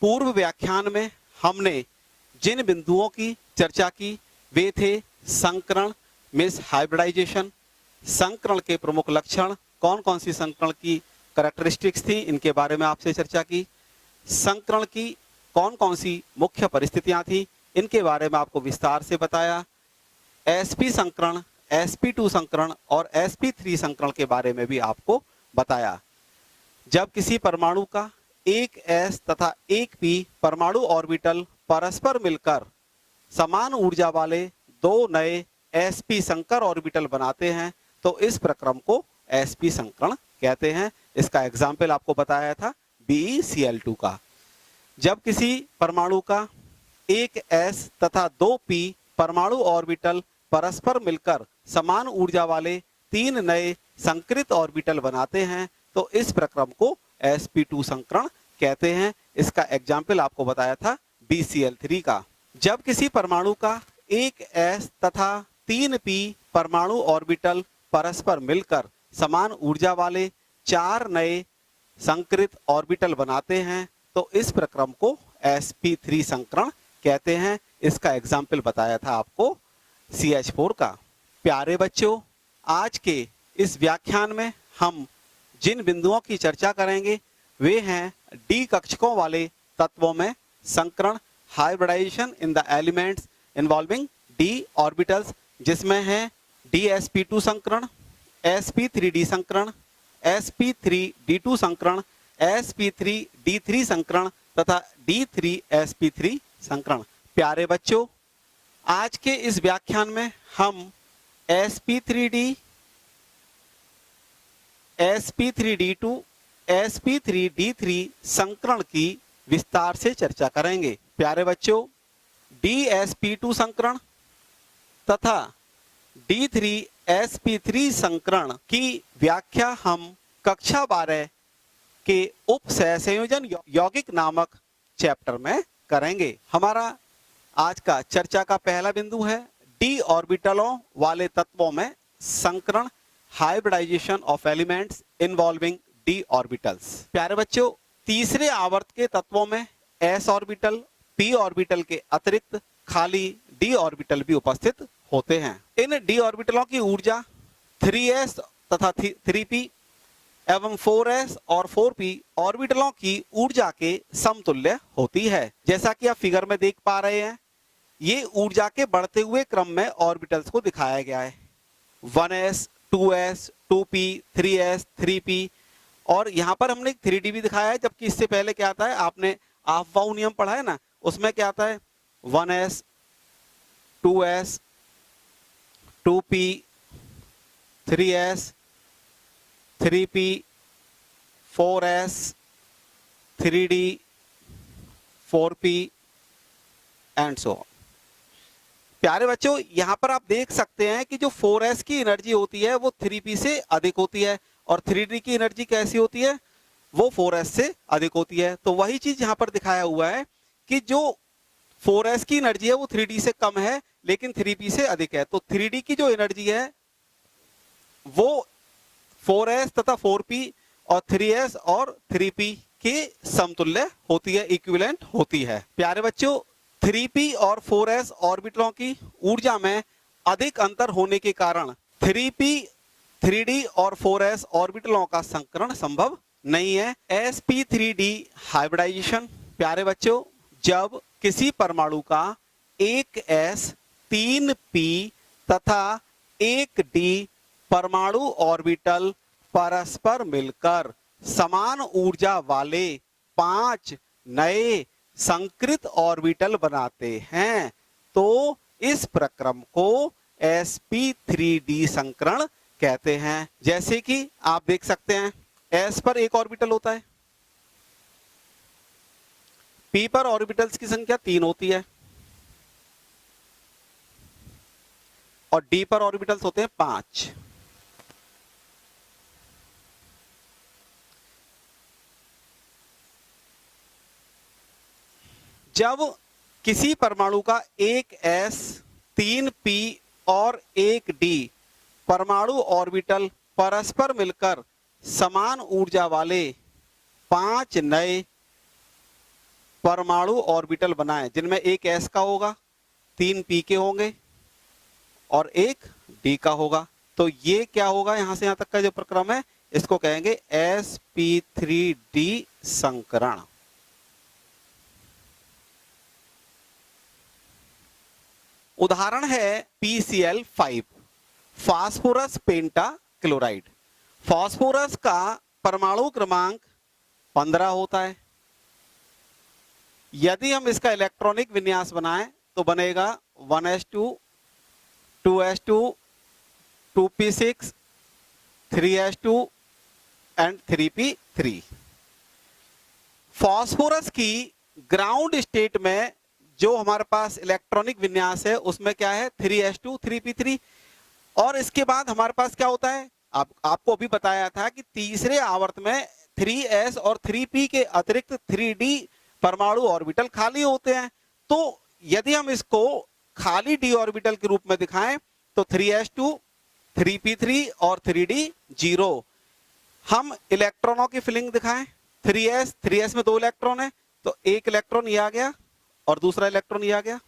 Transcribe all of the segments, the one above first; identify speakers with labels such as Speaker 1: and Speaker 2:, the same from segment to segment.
Speaker 1: पूर्व व्याख्यान में हमने जिन बिंदुओं की चर्चा की वे थे संकरण, मिस हाइब्रिडाइजेशन, संकरण के प्रमुख लक्षण, कौन कौन सी संकरण की कैरेक्टरिस्टिक्स थी इनके बारे में आपसे चर्चा की, संकरण की कौन कौन सी मुख्य परिस्थितियां थी इनके बारे में आपको विस्तार से बताया, sp संकरण, sp2 संकरण और sp3 संकरण के बारे में भी आपको बताया। जब किसी परमाणु का एक s तथा एक p परमाणु ऑर्बिटल परस्पर मिलकर समान ऊर्जा वाले दो नए sp संकर ऑर्बिटल बनाते हैं तो इस प्रक्रम को sp संकरण कहते हैं। इसका एग्जाम्पल आपको बताया था BeCl2 का। जब किसी परमाणु का एक s तथा दो p परमाणु ऑर्बिटल परस्पर मिलकर समान ऊर्जा वाले तीन नए संकृत ऑर्बिटल बनाते हैं तो इस प्रक्रम को sp2 संकरण कहते हैं। इसका एग्जाम्पल आपको बताया था BeCl3 का। जब किसी परमाणु का एक s तथा तीन p परमाणु ऑर्बिटल परस्पर मिलकर समान ऊर्जा वाले चार नए संकृत ऑर्बिटल बनाते हैं तो इस प्रक्रम को sp3 संकरण कहते हैं। इसका एग्जाम्पल बताया था आपको CH4 का। प्यारे बच्चों, आज के इस व्याख्यान में हम जिन बिंदुओं की चर्चा करेंगे वे हैं डी कक्षकों वाले तत्वों में संकरण, hybridization in the elements involving D orbitals, जिसमें है dsp2 संकरण, sp3d संकरण, sp3d2 संकरण, sp3d3 संकरण तथा d3sp3 संकरण। प्यारे बच्चों, आज के इस व्याख्यान में हम sp3d, sp3d2, sp3d3 संकरण की विस्तार से चर्चा करेंगे। प्यारे बच्चों, dsp2 संकरण तथा d3sp3 संकरण की व्याख्या हम कक्षा 12 के उप सहसंयोजन यौगिक नामक चैप्टर में करेंगे। हमारा आज का चर्चा का पहला बिंदु है डी ऑर्बिटलों वाले तत्वों में संकरण, hybridization of elements involving D orbitals. प्यारे बच्चों, तीसरे आवर्त के तत्वों में s ऑर्बिटल, p ऑर्बिटल के अतिरिक्त खाली d ऑर्बिटल भी उपस्थित होते हैं। इन d ऑर्बिटलों की ऊर्जा 3s तथा 3p एवं 4s और 4p ऑर्बिटलों की ऊर्जा के समतुल्य होती है। जैसा कि आप फिगर में देख पा रहे हैं, ये ऊर्जा के बढ़ते हुए क्रम में ऑर्बिटल्स को दिखाया गया है। 1s, 2s, 2p, 3s, 3p और यहाँ पर हमने 3d भी दिखाया है, जबकि इससे पहले क्या आता है, आपने आफ्बाउ नियम पढ़ा है ना, उसमें क्या आता है 1s, 2s, 2p, 3s, 3p, 4s, 3d, 4p and so on. प्यारे बच्चों, यहां पर आप देख सकते हैं कि जो 4s की एनर्जी होती है वो 3p से अधिक होती है और 3d की एनर्जी कैसी होती है, वो 4s से अधिक होती है। तो वही चीज यहां पर दिखाया हुआ है कि जो 4s की एनर्जी है वो 3d से कम है लेकिन 3p से अधिक है। तो 3d की जो एनर्जी है वो 4s तथा 4p और 3s और 3p के समतुल्य होती है, इक्विवेलेंट होती है। प्यारे बच्चों, 3p और 4s ऑर्बिटलों की ऊर्जा में अधिक अंतर होने के कारण 3p, 3d और 4s ऑर्बिटलों का संकरण संभव नहीं है। sp3d hybridisation. प्यारे बच्चों, जब किसी परमाणु का एक s, 3p तथा एक d परमाणु ऑर्बिटल परस्पर मिलकर समान ऊर्जा वाले 5 नए संकृत ऑर्बिटल बनाते हैं तो इस प्रक्रम को sp3d संकरण कहते हैं। जैसे कि आप देख सकते हैं, s पर एक ऑर्बिटल होता है, p पर ऑर्बिटल्स की संख्या 3 होती है और d पर ऑर्बिटल्स होते हैं 5। जब किसी परमाणु का एक s, 3p और एक d परमाणु ऑर्बिटल परस्पर मिलकर समान ऊर्जा वाले 5 नए परमाणु ऑर्बिटल बनाए जिनमें एक s का होगा, 3 p के होंगे और एक d का होगा, तो ये क्या होगा, यहां से यहां तक का जो प्रक्रम है इसको कहेंगे sp3d संकरण। उदाहरण है PCl5, फास्फोरस पेंटा क्लोराइड। फास्फोरस का परमाणु क्रमांक 15 होता है। यदि हम इसका इलेक्ट्रॉनिक विन्यास बनाएं तो बनेगा 1s2, 2s2, 2p6, 3s2 and 3p3। Phosphorus की ग्राउंड स्टेट में जो हमारे पास इलेक्ट्रॉनिक विन्यास है उसमें क्या है, 3s2, 3p3। और इसके बाद हमारे पास क्या होता है, आपको अभी बताया था कि तीसरे आवर्त में 3s और 3p के अतिरिक्त 3d परमाणु ऑर्बिटल खाली होते हैं। तो यदि हम इसको खाली d ऑर्बिटल के रूप में दिखाएं तो 3s2, 3p3 और 3d 0। हम इलेक्ट्रॉनों की फिलिंग दिखाएं, 3s में 2 इलेक्ट्रॉन है तो एक इलेक्ट्रॉन ये आ गया और दूसरा इलेक्ट्रॉन ये आ गया।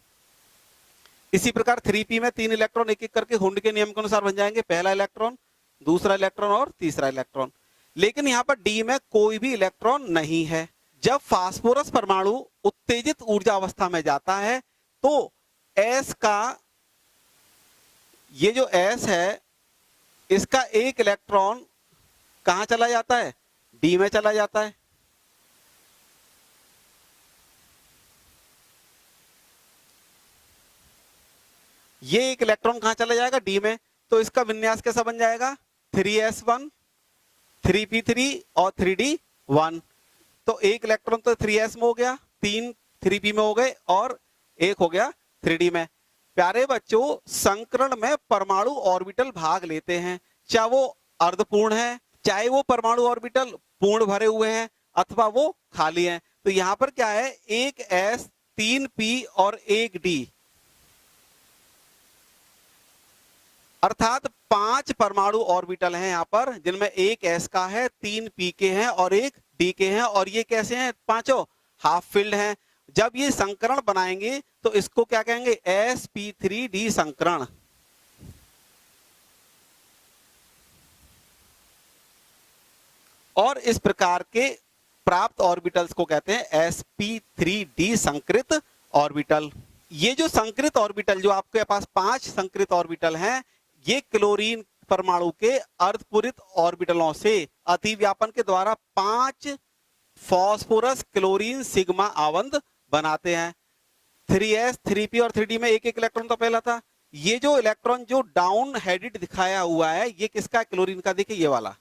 Speaker 1: इसी प्रकार 3p में 3 इलेक्ट्रॉन एक एक करके हुंड के नियम के अनुसार बन जाएंगे, पहला इलेक्ट्रॉन, दूसरा इलेक्ट्रॉन और तीसरा इलेक्ट्रॉन। लेकिन यहां पर d में कोई भी इलेक्ट्रॉन नहीं है। जब फास्फोरस परमाणु उत्तेजित ऊर्जा अवस्था में जाता है तो s का ये जो s है इसका एक इलेक्ट्रॉन कहां चला जाता है, d में चला जाता है। ये एक इलेक्ट्रॉन कहां चला जाएगा, d में, तो इसका विन्यास कैसा बन जाएगा, 3s1, 3p3 और 3d1। तो एक इलेक्ट्रॉन तो 3s में हो गया, 3 3p में हो गए और एक हो गया 3d में। प्यारे बच्चों, संकरण में परमाणु ऑर्बिटल भाग लेते हैं, चाहे वो अर्धपूर्ण है, चाहे वो परमाणु ऑर्बिटल पूर्ण भरे हुए हैं अथवा वो खाली हैं। तो यहां पर क्या है, एक s, 3p और एक d, अर्थात 5 परमाणु ऑर्बिटल हैं यहां पर, जिनमें एक s का है, 3 p के हैं और एक d के हैं। और ये कैसे हैं, पांचों हाफ फिल्ड हैं। जब ये संकरण बनाएंगे तो इसको क्या कहेंगे, sp3d संकरण। और इस प्रकार के प्राप्त ऑर्बिटल्स को कहते हैं sp3d संकृत ऑर्बिटल। ये जो संकृत ऑर्बिटल, जो आपके पास 5 संकृत ऑर्बिटल हैं, ये क्लोरीन परमाणु के अर्धपूरित ऑर्बिटलों से अतिव्यापन के द्वारा 5 फास्फोरस क्लोरीन सिग्मा आवंत बनाते हैं। 3s, 3p और 3d में एक एक इलेक्ट्रॉन तो पहला था। ये जो इलेक्ट्रॉन जो डाउन हेडेड दिखाया हुआ है, ये किसका है, क्लोरीन का। देखिए ये वाला,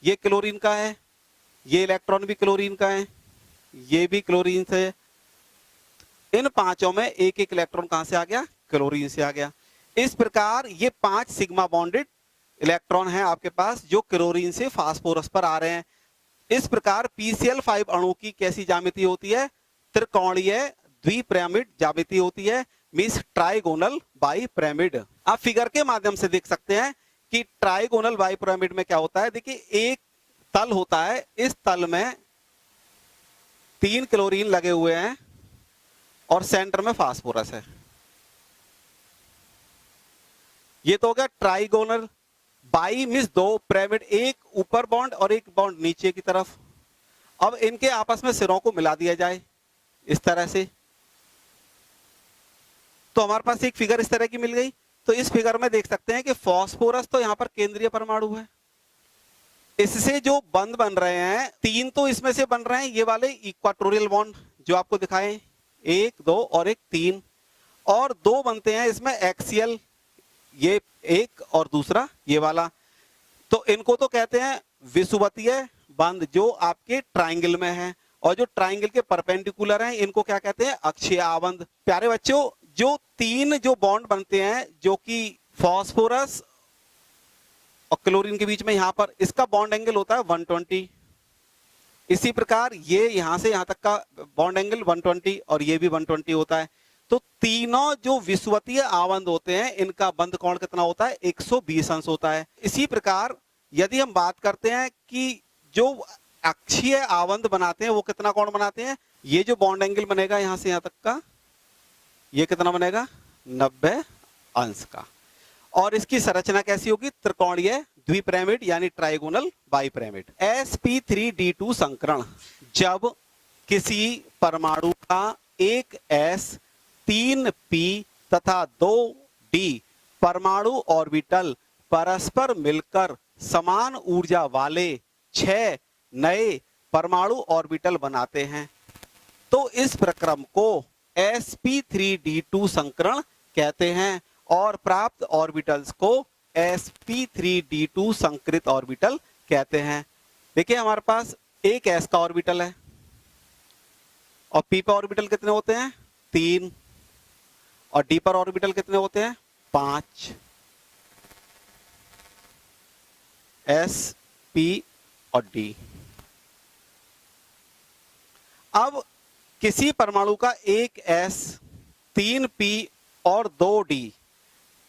Speaker 1: ये क्लोरीन का है, ये इलेक्ट्रॉन भी क्लोरीन का है, ये भी क्लोरीन से। इन पांचों में एक एक इलेक्ट्रॉन कहां से आ गया, क्लोरीन से आ गया। इस प्रकार ये 5 सिग्मा बॉन्डेड इलेक्ट्रॉन हैं आपके पास जो क्लोरीन से फास्फोरस पर आ रहे हैं। इस प्रकार PCl5 अणु की कैसी ज्यामिति होती है, त्रिकोणीय द्विपिरामिड ज्यामिति होती है, मींस ट्राइगोनल बाइपिरामिड। आप फिगर के माध्यम से देख सकते हैं कि ट्राइगोनल बाइपिरामिड में क्या होता है। देखिए एक तल होता है, इस तल में 3 क्लोरीन लगे हुए हैं और सेंटर में फास्फोरस है। ये तो हो गया ट्राइगोनल। बाई मींस 2 पिरामिड, एक ऊपर बॉन्ड और एक बॉन्ड नीचे की तरफ। अब इनके आपस में सिरों को मिला दिया जाए इस तरह से, तो हमारे पास एक फिगर इस तरह की मिल गई। तो इस फिगर में देख सकते हैं कि फास्फोरस तो यहां पर केंद्रीय परमाणु है, इससे जो बंध बन रहे हैं 3 तो इसमें से बन रहे हैं, ये वाले इक्वाटोरियल बॉन्ड जो आपको दिखाए, 1, 2 और एक 3, और 2 बनते हैं इसमें एक्सियल, ये एक और दूसरा ये वाला। तो इनको तो कहते हैं विषुवतीय बंध जो आपके ट्राइंगल में है, और जो ट्राइंगल के परपेंडिकुलर हैं इनको क्या कहते हैं, अक्षीय आबंध। प्यारे बच्चों, जो 3 जो बॉन्ड बनते हैं जो कि फास्फोरस और क्लोरीन के बीच में, यहां पर इसका बॉन्ड एंगल होता है 120। इसी प्रकार ये यहां से यहां तक का बॉन्ड एंगल 120 और ये भी 120 होता है। तो तीनों जो विषुवतीय आबंध होते हैं इनका बंध कोण कितना होता है, 120 अंश होता है। इसी प्रकार यदि हम बात करते हैं कि जो अक्षीय आबंध बनाते हैं वो कितना कोण बनाते हैं, ये जो बॉन्ड एंगल बनेगा यहां से यहां तक का, ये कितना बनेगा 90 अंश का। और इसकी संरचना कैसी होगी, त्रिकोणीय द्विपिरामिड यानी ट्राइगोनल बाइपिरामिड। sp3d2 संकरण, जब किसी परमाणु का एक s 3p तथा 2d परमाणु ऑर्बिटल परस्पर मिलकर समान ऊर्जा वाले 6 नए परमाणु ऑर्बिटल बनाते हैं, तो इस प्रक्रम को sp3d2 संकरण कहते हैं और प्राप्त ऑर्बिटल्स को sp3d2 संकृत ऑर्बिटल कहते हैं। देखिए हमारे पास एक s का ऑर्बिटल है और p पर ऑर्बिटल कितने होते हैं 3 और d पर ऑर्बिटल कितने होते हैं 5। s p और d। अब किसी परमाणु का एक s 3p और 2d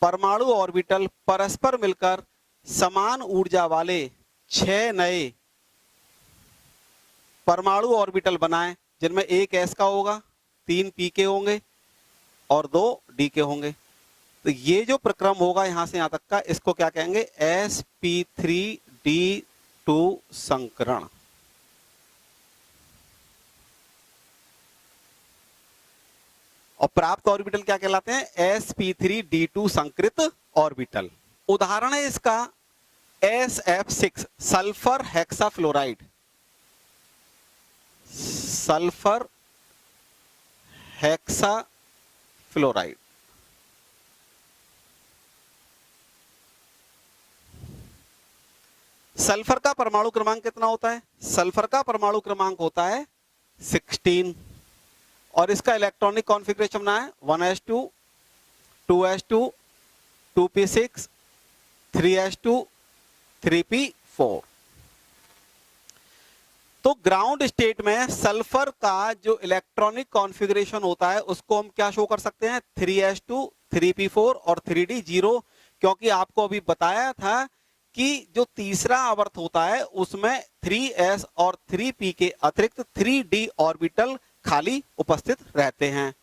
Speaker 1: परमाणु ऑर्बिटल परस्पर मिलकर समान ऊर्जा वाले 6 नए परमाणु ऑर्बिटल बनाएं, जिनमें एक s का होगा 3p के होंगे और 2d के होंगे। तो ये जो प्रक्रम होगा यहां से यहां तक का, इसको क्या कहेंगे sp3d2 संकरण। और प्राप्त ऑर्बिटल क्या कहलाते हैं sp3d2 संकृत ऑर्बिटल। उदाहरण है इसका SF6 sulphur hexafluoride. Sulphur hexafluoride sulphur का परमाणु क्रमांक कितना होता है, सल्फर का परमाणु क्रमांक होता है 16 और इसका इलेक्ट्रॉनिक कॉन्फ़िगरेशन बना है 1s2 2s2 2p6 3s2 3p4। तो ग्राउंड स्टेट में सल्फर का जो इलेक्ट्रॉनिक कॉन्फ़िगरेशन होता है उसको हम क्या शो कर सकते हैं 3s2 3p4 और 3d0, क्योंकि आपको अभी बताया था कि जो तीसरा आवर्त होता है उसमें 3s और 3p के अतिरिक्त 3d ऑर्बिटल खाली उपस्थित रहते हैं।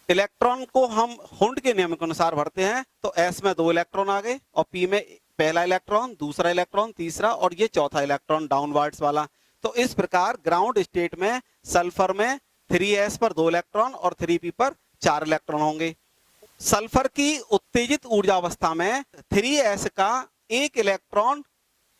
Speaker 1: इलेक्ट्रॉन को हम हुंड के नियम के अनुसार भरते हैं, तो s में 2 इलेक्ट्रॉन आ गए और p में पहला इलेक्ट्रॉन, दूसरा इलेक्ट्रॉन, तीसरा और ये चौथा इलेक्ट्रॉन डाउनवर्ड्स वाला। तो इस प्रकार ग्राउंड स्टेट में सल्फर में 3s पर 2 इलेक्ट्रॉन और 3p पर 4 इलेक्ट्रॉन होंगे। सल्फर की उत्तेजित ऊर्जा अवस्था में 3s का एक इलेक्ट्रॉन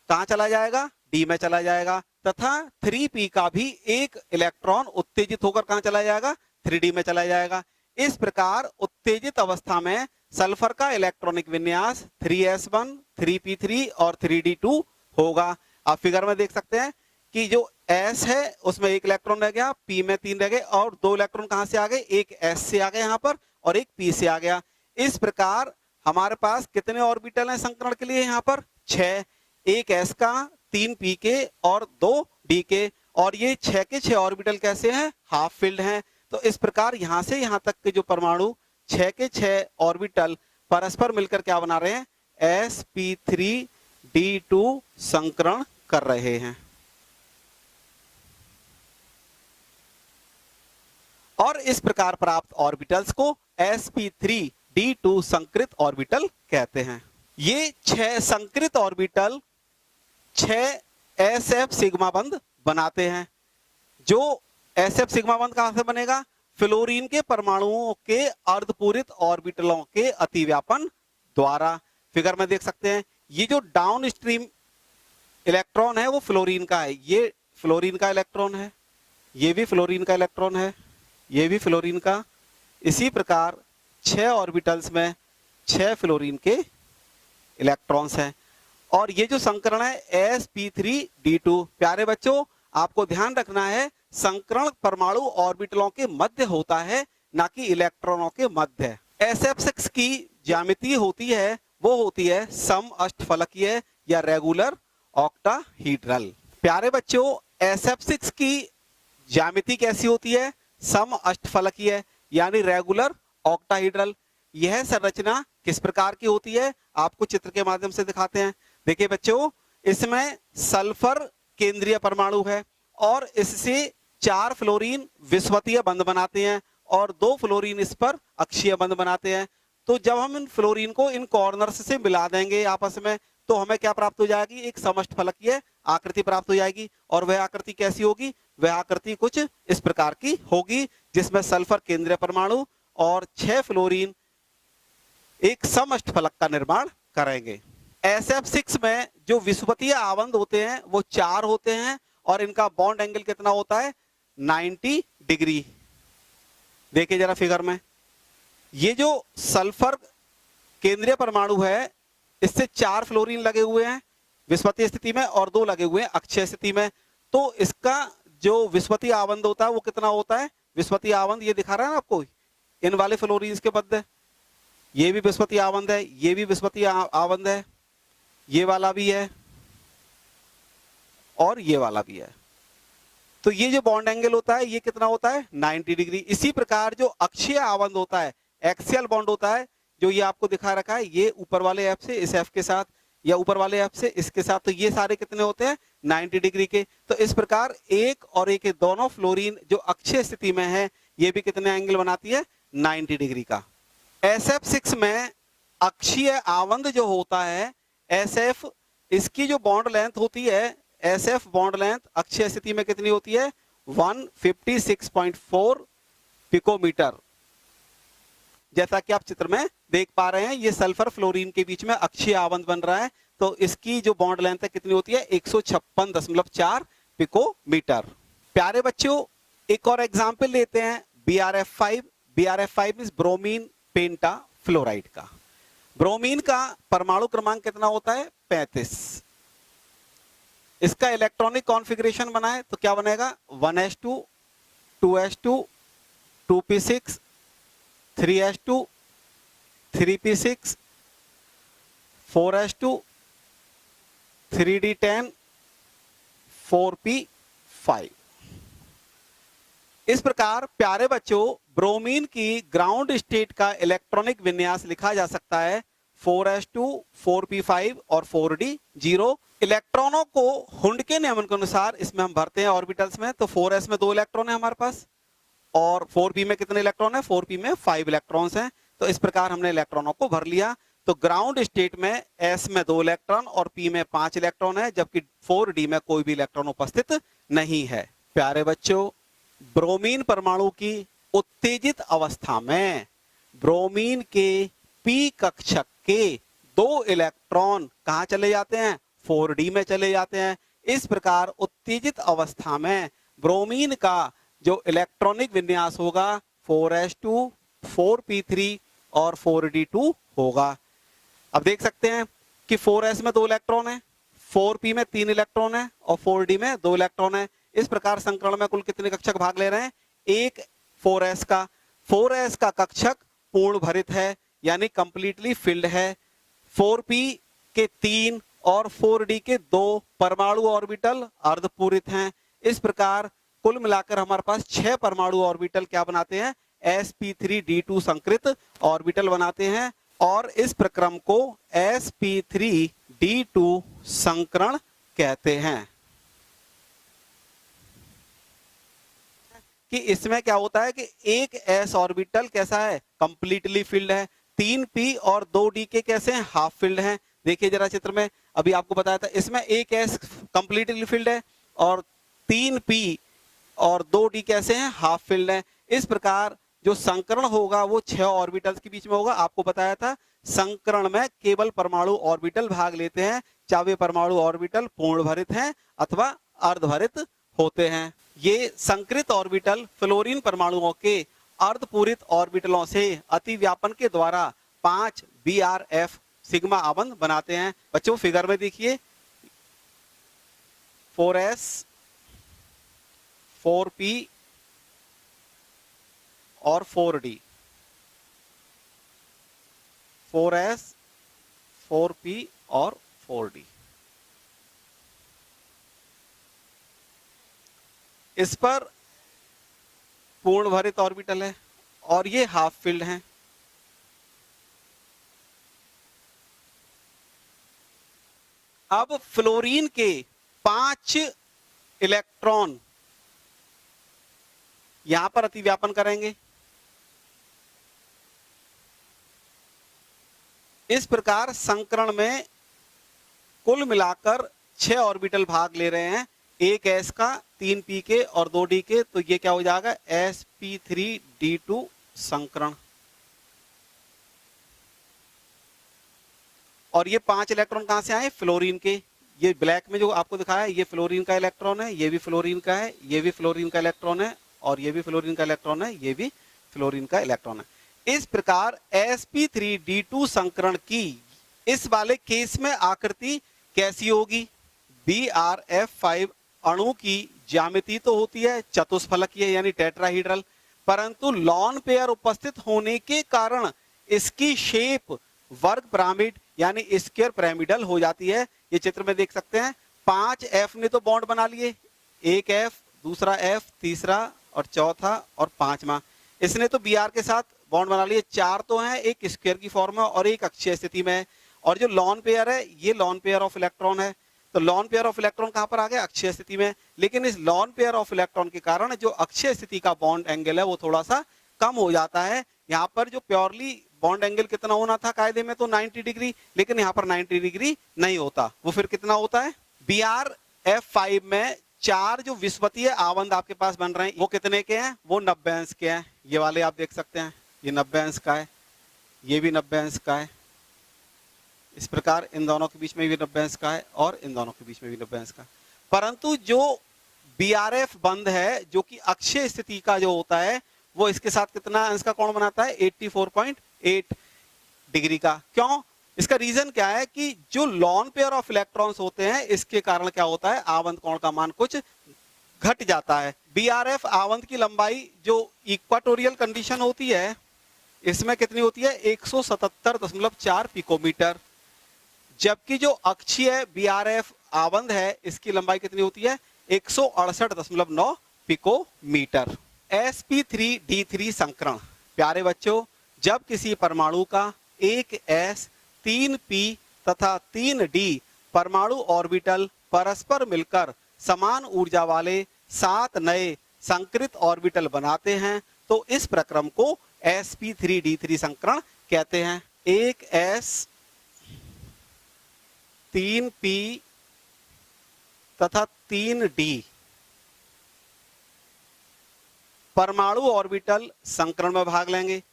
Speaker 1: कहां चला जाएगा, d में चला जाएगा, तथा 3p का भी एक इलेक्ट्रॉन उत्तेजित होकर कहां चला जाएगा 3d में चला जाएगा। इस प्रकार उत्तेजित अवस्था में सल्फर का इलेक्ट्रॉनिक विन्यास 3s1 3p3 और 3d2 होगा। आप फिगर में देख सकते हैं कि जो s है उसमें एक इलेक्ट्रॉन रह गया, p में 3 रह गए और 2 इलेक्ट्रॉन कहां से आ गए, एक s से आ गए यहां पर और एक p से आ गया। इस प्रकार हमारे पास कितने ऑर्बिटल हैं संकरण के लिए यहाँ पर 6, एक s का 3p के और 2d के, और ये 6 के 6 ऑर्बिटल कैसे हैं, हाफ फिल्ड हैं। तो इस प्रकार यहां से यहां तक के जो परमाणु 6 के 6 ऑर्बिटल परस्पर मिलकर क्या बना रहे हैं sp3d2 संकरण कर रहे हैं। और इस प्रकार प्राप्त ऑर्बिटल्स को sp3d2 संकृत ऑर्बिटल कहते हैं। ये 6 संकृत ऑर्बिटल 6 sf सिग्मा बंध बनाते हैं। जो sf सिग्मा बंध कहां से बनेगा, फ्लोरीन के परमाणुओं के अर्धपूरित ऑर्बिटलों के अतिव्यापन द्वारा। फिगर में देख सकते हैं ये जो डाउन स्ट्रीम इलेक्ट्रॉन है वो फ्लोरीन का है, ये फ्लोरीन का इलेक्ट्रॉन है, ये भी फ्लोरीन का इलेक्ट्रॉन है, ये भी फ्लोरीन का। इसी प्रकार 6 ऑर्बिटल्स में 6 फ्लोरीन के इलेक्ट्रॉन्स हैं। और ये जो संकरण है sp3d2, प्यारे बच्चों आपको ध्यान रखना है संकरण परमाणु ऑर्बिटलों के मध्य होता है, ना कि इलेक्ट्रॉनों के मध्य। SF6 की ज्यामिति होती है वो होती है सम अष्टफलकीय या रेगुलर ऑक्टाहीड्रल। प्यारे बच्चों SF6 की ज्यामिति कैसी होती है, सम अष्टफलकीय यानी रेगुलर ऑक्टाहीड्रल। यह संरचना किस प्रकार की होती है आपको चित्र के माध्यम से दिखाते हैं। देखिए बच्चों, इसमें सल्फर केंद्रीय परमाणु है और इससे 4 फ्लोरीन विषवतीय बंध बनाते हैं और 2 फ्लोरीन इस पर अक्षीय बंध बनाते हैं। तो जब हम इन फ्लोरीन को इन कॉर्नर्स से मिला देंगे आपस में, तो हमें क्या प्राप्त हो जाएगी, एक समष्टफलकीय आकृति प्राप्त हो जाएगी। और वह आकृति कैसी होगी, वह आकृति कुछ इस प्रकार की होगी, जिसमें सल्फर केंद्रीय परमाणु और 6 फ्लोरीन एक समष्टफलक का निर्माण करेंगे। SF6 में जो विषुवतीय आबंध होते हैं वो 4 होते हैं और इनका बॉन्ड एंगल कितना होता है, 90 डिग्री। देखिए जरा फिगर में, ये जो सल्फर केंद्रीय परमाणु है इससे 4 फ्लोरीन लगे हुए हैं विषुवतीय स्थिति में और 2 लगे हुए हैं अक्षीय स्थिति में। तो इसका जो विषुवतीय आबंध होता है वो कितना होता है, विषुवतीय आबंध ये दिखा रहा है ना आपको, इन वाले फ्लोरीन के बदले ये भी विषुवतीय आबंध है, ये भी विषुवतीय आबंध है, ये वाला भी है और ये वाला भी है। तो ये जो बॉन्ड एंगल होता है ये कितना होता है, 90 डिग्री। इसी प्रकार जो अक्षीय आबंध होता है, एक्सियल बॉन्ड होता है, जो ये आपको दिखा रखा है, ये ऊपर वाले एफ से इस एफ के साथ या ऊपर वाले एफ से इसके साथ, तो ये सारे कितने होते हैं, 90 डिग्री के। तो इस प्रकार एक और एक दोनों फ्लोरीन जो अक्षीय स्थिति में है ये भी कितने एंगल बनाती है, 90 डिग्री का। SF6 में अक्षीय आबंध जो होता है SF, इसकी जो बॉन्ड लेंथ होती है SF बॉन्ड लेंथ अक्षीय स्थिति में कितनी होती है, 156.4 पिकोमीटर। जैसा कि आप चित्र में देख पा रहे हैं, ये सल्फर फ्लोरीन के बीच में अक्षीय आबंध बन रहा है, तो इसकी जो बॉन्ड लेंथ है कितनी होती है, 156.4 पिकोमीटर। प्यारे बच्चों, एक और एग्जाम्पल लेते हैं BRF5। BRF5 मींस ब्रोमीन पेंटा फ्लोराइड का। ब्रोमीन का परमाणु क्रमांक कितना होता है, 35। इसका इलेक्ट्रॉनिक कॉन्फ़िगरेशन बनाए तो क्या बनेगा, 1s2 2s2 2p6 3s2 3p6 4s2 3d10 4p5। इस प्रकार प्यारे बच्चों, ब्रोमीन की ग्राउंड स्टेट का इलेक्ट्रॉनिक विन्यास लिखा जा सकता है 4s2 4p5 और 4d0। इलेक्ट्रॉनों को हुंड के नियम के अनुसार इसमें हम भरते हैं ऑर्बिटल्स में, तो 4s में 2 इलेक्ट्रॉन है हमारे पास और 4p में कितने इलेक्ट्रॉन है, 4p में 5 इलेक्ट्रॉन्स हैं। तो इस प्रकार हमने इलेक्ट्रॉनों को भर लिया। तो ग्राउंड स्टेट में s में 2 इलेक्ट्रॉन और p में 5 इलेक्ट्रॉन है, जबकि 4d में कोई भी इलेक्ट्रॉन उपस्थित नहीं है। प्यारे बच्चों, ब्रोमीन परमाणु की उत्तेजित अवस्था में ब्रोमीन के p कक्षक के 2 इलेक्ट्रॉन कहां चले जाते हैं, 4d में चले जाते हैं। इस प्रकार उत्तेजित अवस्था में ब्रोमीन का जो इलेक्ट्रॉनिक विन्यास होगा 4s2 4p3 और 4d2 होगा। अब देख सकते हैं कि 4s में 2 इलेक्ट्रॉन है, 4p में 3 इलेक्ट्रॉन है और 4d में 2 इलेक्ट्रॉन है। इस प्रकार संकरण में कुल कितने कक्षक भाग ले रहे हैं, एक 4s का। 4s का कक्षक पूर्ण भरित है यानी कंप्लीटली फिल्ड है। 4p के 3 और 4d के 2 परमाणु ऑर्बिटल अर्धपूरित हैं। इस प्रकार कुल मिलाकर हमारे पास 6 परमाणु ऑर्बिटल क्या बनाते हैं, sp3d2 संकृत ऑर्बिटल बनाते हैं और इस प्रक्रम को sp3d2 संकरण कहते हैं। कि इसमें क्या होता है कि एक s ऑर्बिटल कैसा है, कंप्लीटली फिल्ड है। 3p और 2d के कैसे हैं, हाफ फिल्ड हैं। देखिए जरा चित्र में, अभी आपको बताया था इसमें एक s कंप्लीटली फिल्ड है और 3p और 2d कैसे हैं, हाफ फिल्ड है। इस प्रकार जो संकरण होगा वो 6 ऑर्बिटल्स के बीच में होगा। आपको बताया था संकरण में केवल परमाणु ऑर्बिटल भाग लेते हैं, चाहे वे परमाणु ऑर्बिटल पूर्ण भरित हैं अथवा अर्धभरित होते हैं। ये संकृत ऑर्बिटल फ्लोरीन परमाणुओं के अर्धपूरित ऑर्बिटलों से अतिव्यापन के द्वारा 5 BRF सिग्मा आबंध बनाते हैं। बच्चों फिगर में देखिए, 4s 4p और 4d, 4s 4p और 4d। इस पर पूर्ण भरित ऑर्बिटल है और ये हाफ फील्ड हैं। अब फ्लोरीन के 5 इलेक्ट्रॉन यहां पर अतिव्यापन करेंगे। इस प्रकार संकरण में कुल मिलाकर 6 ऑर्बिटल भाग ले रहे हैं, एक s का, 3 p के और 2 d के, तो ये क्या हो जाएगा sp3d2 संकरण। और ये 5 इलेक्ट्रॉन कहां से आए? फ्लोरीन के। ये ब्लैक में जो आपको दिखाया है ये फ्लोरीन का इलेक्ट्रॉन है, ये भी फ्लोरीन का है, ये भी फ्लोरीन का इलेक्ट्रॉन है, और ये भी फ्लोरीन का इलेक्ट्रॉन है, ये भी फ्लोरीन का इलेक्ट्रॉन है। इस प्रकार sp3d2 संकरण की इस वाले केस में आकृति कैसी होगी? Brf5 अणु की ज्यामिति तो होती है चतुष्फलकीय यानी टेट्राहीड्रल, परंतु लॉन पेयर उपस्थित होने के कारण इसकी शेप वर्ग पिरामिड यानी स्क्वायर पिरामिडल हो जाती है। ये चित्र में देख सकते हैं, 5 F ने तो बॉन्ड बना लिए, एक F, दूसरा F, तीसरा और चौथा और पांचवा, इसने तो Br के साथ बॉन्ड बना लिए। 4 तो हैं, एक स्क्वायर की फॉर्म में और एक अक्षीय स्थिति में है। और जो लॉन पेयर है ये लॉन पेयर ऑफ इलेक्ट्रॉन है, तो लॉन पेयर ऑफ इलेक्ट्रॉन कहां पर आ गया? अक्षीय स्थिति में। लेकिन इस लॉन पेयर ऑफ इलेक्ट्रॉन के कारण जो अक्षीय स्थिति का बॉन्ड एंगल है वो थोड़ा सा कम हो जाता है। यहाँ पर जो प्योरली बॉन्ड एंगल कितना होना था कायदे में तो 90 डिग्री, लेकिन यहाँ पर 90 डिग्री नहीं होता, वो फिर कितना होता है? Brf5 में 4 जो विषुवतीय आबंध आपके पास बन रहे हैं वो कितने के हैं? वो 90 अंश के हैं। ये वाले आप देख सकते हैं, ये 90 अंश का है, ये भी 90 अंश का है। इस प्रकार इन दोनों के बीच में भी 90 अंश का है और इन दोनों के बीच में भी 90 अंश का। परंतु जो Brf बंध है जो कि अक्षीय स्थिति का जो होता है वो इसके साथ कितना अंश का कोण बनाता है? 84.8 डिग्री का। क्यों? इसका रीजन क्या है कि जो लॉन पेयर ऑफ इलेक्ट्रॉन्स होते हैं इसके कारण क्या होता है? आबंध कोण का मान कुछ घट जाता है। Brf आबंध की लंबाई जो इक्वाटोरियल कंडीशन होती है इसमें कितनी होती है? 177.4 पिकोमीटर, जबकि जो अक्षीय Brf आबंध है इसकी लंबाई कितनी होती है? 168.9 पिकोमीटर। sp3d3 संकरण। प्यारे बच्चों, जब किसी परमाणु का एक s, 3 p तथा 3 d परमाणु ऑर्बिटल परस्पर मिलकर समान ऊर्जा वाले 7 नए संकृत ऑर्बिटल बनाते हैं तो इस प्रक्रम को sp3d3 संकरण कहते हैं। एक s, 3 p तथा 3 d परमाणु ऑर्बिटल संकरण में भाग लेंगे,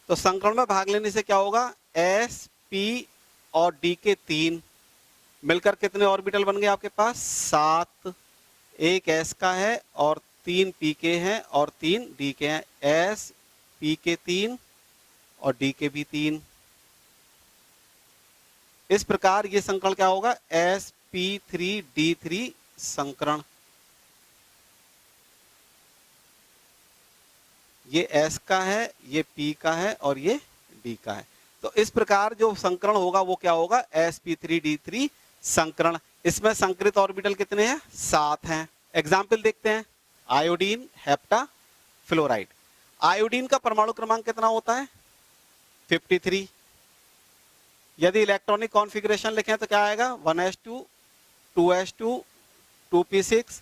Speaker 1: तो संकरण में भाग लेने से क्या होगा? s, p और d के 3 मिलकर कितने ऑर्बिटल बन गए आपके पास? 7। एक s का है और 3 p के हैं और 3 d के हैं। s, p के 3 और d के भी 3। इस प्रकार ये संकरण क्या होगा? sp3d3 संकरण। ये S का है, ये P का है और ये D का है। तो इस प्रकार जो संकरण होगा वो क्या होगा? sp3d3 संकरण। इसमें संकृत ऑर्बिटल कितने हैं? 7 हैं। एग्जाम्पल देखते हैं। Iodine, hepta, fluoride. आयोडीन का परमाणु क्रमांक कितना होता है? 53। यदि इलेक्ट्रॉनिक कॉन्फ़िगरेशन लिखें तो क्या आएगा? 1s2, 2s2, 2p6,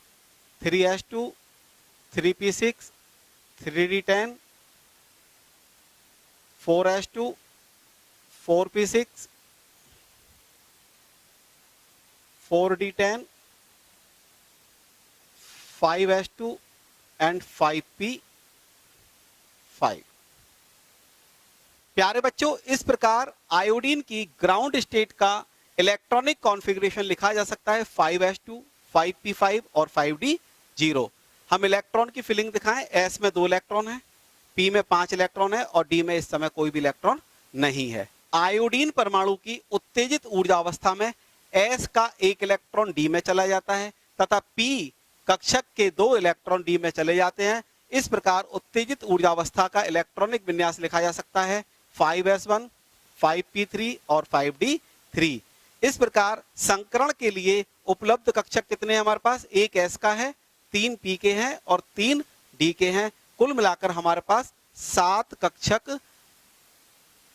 Speaker 1: 3s2, 3p6, 3d10, 4s2, 4p6, 4d10, 5s2 and 5p5। प्यारे बच्चों, इस प्रकार आयोडीन की ग्राउंड स्टेट का इलेक्ट्रॉनिक कॉन्फ़िगरेशन लिखा जा सकता है 5s2, 5p5 और 5d0। हम इलेक्ट्रॉन की फिलिंग दिखाएं। s में 2 इलेक्ट्रॉन है, p में 5 इलेक्ट्रॉन है और d में इस समय कोई भी इलेक्ट्रॉन नहीं है। आयोडीन परमाणु की उत्तेजित ऊर्जा अवस्था में s का 1 इलेक्ट्रॉन d में चला जाता है तथा p कक्षक के 2 इलेक्ट्रॉन d में चले जाते हैं। इस प्रकार उत्तेजित ऊर्जा अवस्था का इलेक्ट्रॉनिक विन्यास लिखा जा सकता है 5s1, 5p3 और 5d3। इस प्रकार संकरण के लिए उपलब्ध कक्षक कितने हैं हमारे पास? एक s का है, 3 p के हैं और 3 d के हैं। कुल मिलाकर हमारे पास 7 कक्षक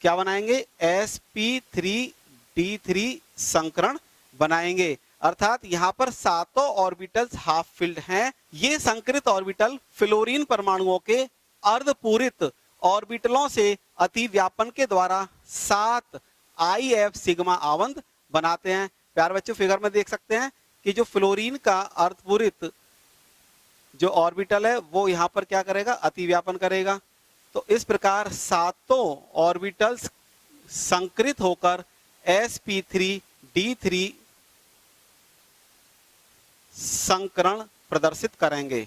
Speaker 1: क्या बनाएंगे? sp3d3 संकरण बनाएंगे। अर्थात यहाँ पर 7 ऑर्बिटल्स हाफ फिल्ड हैं ये संकरित ऑर्बिटल फ्लोरीन परमाणुओं के अर्धपूरित ऑर्बिटलों से अतिव्यापन के द्वारा 7 IF सिग्मा आवंत बनाते हैं। प्यारे बच्चों, फिगर में देख सकते हैं कि जो फ्लोरीन का अर्धपूरित जो ऑर्बिटल है वो यहाँ पर क्या करेगा, अतिव्यापन करेगा। तो इस प्रकार सातों ऑर्बिटल्स संकरित होकर sp3d3 संकरण प्रदर्शित करेंगे।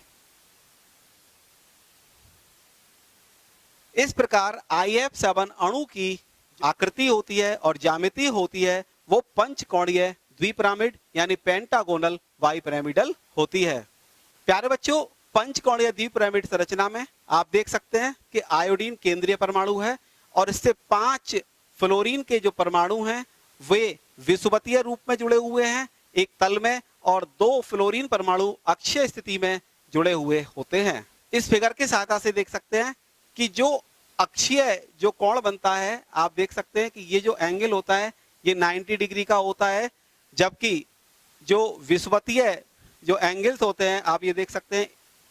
Speaker 1: इस प्रकार IF7 अणु की आकृति होती है और ज्यामिति होती है वो पंचकोणीय द्विपिरामिड यानी पेंटागोनल बाइपिरामिडल होती है। प्यारे बच्चों, पंचकोणीय द्विपिरामिड संरचना में आप देख सकते हैं कि आयोडीन केंद्रीय परमाणु है और इससे 5 फ्लोरीन के जो परमाणु हैं वे विषुवतीय रूप में जुड़े हुए हैं एक तल में, और 2 फ्लोरीन परमाणु अक्षीय स्थिति में जुड़े हुए होते हैं। इस फिगर की सहायता से देख सकते हैं कि जो अक्षीय जो कोण बनता है, आप देख सकते हैं कि ये जो एंगल होता है ये 90 डिग्री का होता है, जबकि जो विषुवतीय जो एंगल्स होते हैं आप ये देख सकते हैं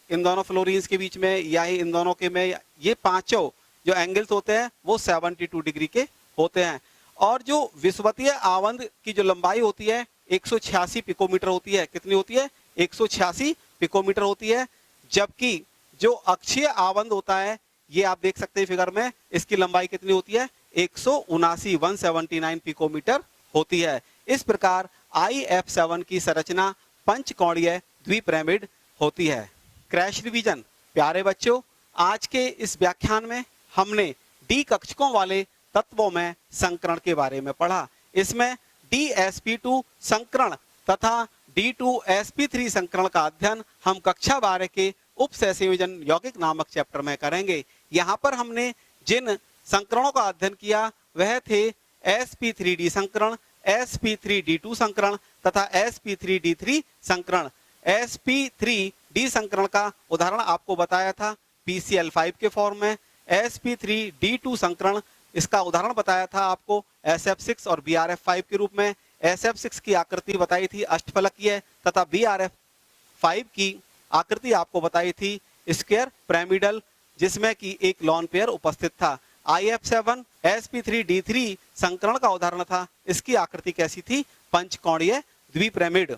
Speaker 1: इन दोनों फ्लोरीन्स के बीच में या इन दोनों के में, ये पांचों जो एंगल्स होते हैं वो 72 डिग्री के होते हैं। और जो विषुवतीय आवंत की जो लंबाई होती है 186 पिकोमीटर होती है। कितनी होती है? 186 पिकोमीटर होती है। जबकि जो अक्षीय आवंत होता है ये आप देख सकते हैं फिगर में, इसकी लंबाई कितनी होती है? 179 पिकोमीटर होती है। इस प्रकार IF7 की संरचना पंचकोणीय द्विपिरामिड होती है। Crash revision. प्यारे बच्चों, आज के इस व्याख्यान में हमने डी कक्षकों वाले तत्वों में संकरण के बारे में पढ़ा। इसमें DsP2 संकरण तथा D2sp3 संकरण का अध्ययन हम कक्षा 12 के उप सहसंयोजन यौगिक नामक चैप्टर में करेंगे। यहाँ पर हमने जिन संकरणों का अध्ययन किया वह थे sp3d संकरण, sp3d2 संकरण तथा sp3d3 संकरण। sp3d संकरण का उदाहरण आपको बताया था PCl5 के फॉर्म में। sp3d2 संकरण इसका उदाहरण बताया था आपको SF6 और BRF5 के रूप में। SF6 की आकृति बताई थी अष्टफलकीय तथा BRF5 की आकृति आपको बताई थी स्क्वायर पिरामिडल, जिसमें कि एक लॉन पेयर उपस्थित था। IF7 sp3d3 संकरण का उदाहरण था, इसकी आकृति कैसी थी? पंचकोणीय द्विपिरामिड।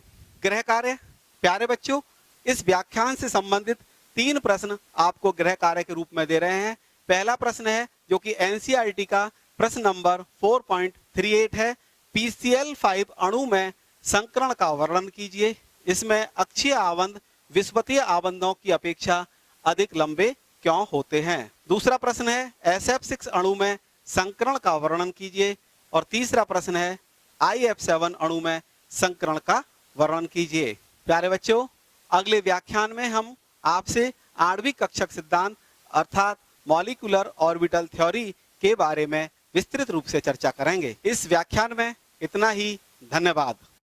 Speaker 1: गृह कार्य। प्यारे बच्चों, इस व्याख्यान से संबंधित 3 प्रश्न आपको गृह कार्य के रूप में दे रहे हैं। पहला प्रश्न है जो कि NCERT का प्रश्न नंबर 4.38 है। PCl5 अणु में संकरण का वर्णन कीजिए। इसमें अक्षीय आवंत विषुवतीय आवंतों की अपेक्षा अधिक लंबे क्यों होते हैं? दूसरा प्रश्न है SF6 अणु में संकरण का वर्णन कीजिए। और तीसरा प्रश्न है IF7 अणु में संकरण का वर्णन कीजिए। प्यारे बच्चों, अगले व्याख्यान में हम आपसे आणविक कक्षक सिद्धांत अर्थात मॉलिक्यूलर ऑर्बिटल थ्योरी के बारे में विस्तृत रूप से चर्चा करेंगे। इस व्याख्यान में इतना ही। धन्यवाद।